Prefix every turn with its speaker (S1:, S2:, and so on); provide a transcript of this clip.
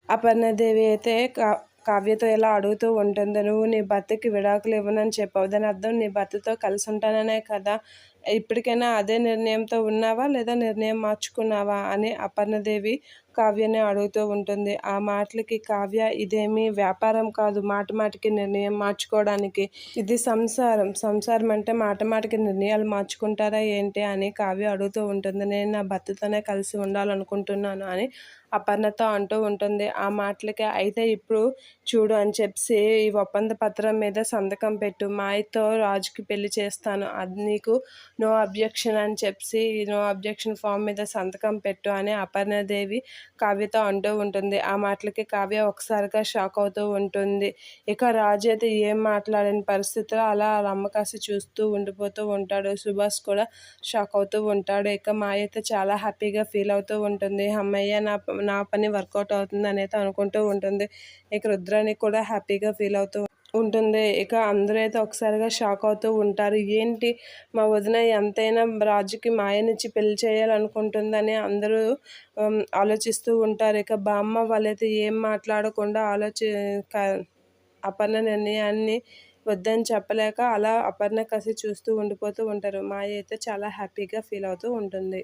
S1: అపర్ణాదేవి అయితే కావ్యతో ఇలా అడుగుతూ ఉంటుంది. నువ్వు నీ భర్తకి విడాకులు ఇవ్వనని చెప్పావు. దాని అర్థం నీ భర్తతో కలిసి ఉంటాననే కదా! ఇప్పటికైనా అదే నిర్ణయంతో ఉన్నావా? లేదా నిర్ణయం మార్చుకున్నావా? అని అపర్ణాదేవి కావ్యని అడుగుతూ ఉంటుంది. ఆ మాటలకి కావ్య ఇదేమీ వ్యాపారం కాదు మాట మాటకి నిర్ణయం మార్చుకోవడానికి. ఇది సంసారం. సంసారం అంటే మాట మాటకి నిర్ణయాలు మార్చుకుంటారా ఏంటి అని కావ్య అడుగుతూ ఉంటుంది. నేను నా భర్తతోనే కలిసి ఉండాలనుకుంటున్నాను అని అపర్ణతో అంటూ ఉంటుంది. ఆ మాటలకి అయితే ఇప్పుడు చూడు అని చెప్పి ఈ ఒప్పంద పత్రం మీద సంతకం పెట్టు. మాయతో రాజుకి పెళ్లి చేస్తాను. అది నీకు నో అబ్జెక్షన్ అని చెప్పి నో అబ్జెక్షన్ ఫామ్ మీద సంతకం పెట్టు అని అపర్ణాదేవి కావ్యతో అంటూ ఉంటుంది. ఆ మాటలకి కావ్య ఒకసారిగా షాక్ అవుతూ ఉంటుంది. ఇక రాజు అయితే ఏం మాట్లాడని పరిస్థితిలో అలా రమ్మకాసి చూస్తూ ఉండిపోతూ ఉంటాడు. సుభాష్ కూడా షాక్ అవుతూ ఉంటాడు. ఇక మాయ అయితే చాలా హ్యాపీగా ఫీల్ అవుతూ ఉంటుంది. అమ్మయ్య నా పని వర్కౌట్ అవుతుంది అనేది అనుకుంటూ ఉంటుంది. ఇక రుద్రాని కూడా హ్యాపీగా ఫీల్ అవుతూ ఉంటుంది. ఇక అందరూ అయితే ఒకసారిగా షాక్ అవుతూ ఉంటారు. ఏంటి మా వదిన ఎంతైనా రాజుకి మాయనిచ్చి పెళ్లి చేయాలనుకుంటుందని అందరూ ఆలోచిస్తూ ఉంటారు. ఇక బామ్మ వాళ్ళైతే ఏం మాట్లాడకుండా అపర్ణ నిర్ణయాన్ని వద్దని చెప్పలేక అలా అపర్ణ కసి చూస్తూ ఉండిపోతూ ఉంటారు. మాయ అయితే చాలా హ్యాపీగా ఫీల్ అవుతూ ఉంటుంది.